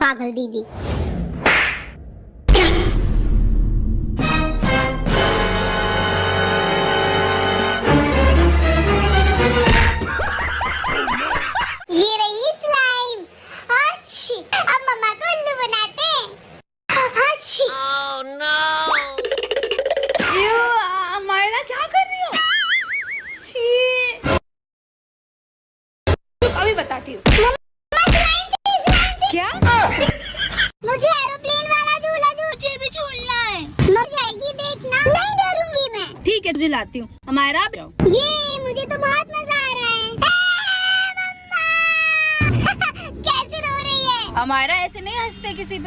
पागल दीदी। ये रही स्लाइम। अच्छी, अब मम्मा को उल्लू बनाते हैं। अच्छी। Oh no! मायरा क्या कर रही हो? छी। अभी बताती हूँ। क्या? मुझे एरोप्लेन वाला झूला मुझे भी झूलना है। मर जाएगी देखना। नहीं डरूंगी मैं। ठीक है तुझे लाती हूँ। हमारा जाओ। ये मुझे तो बहुत मजा आ रहा है। मम्मा कैसे रो रही है? हमारा ऐसे नहीं हंसते किसी पे।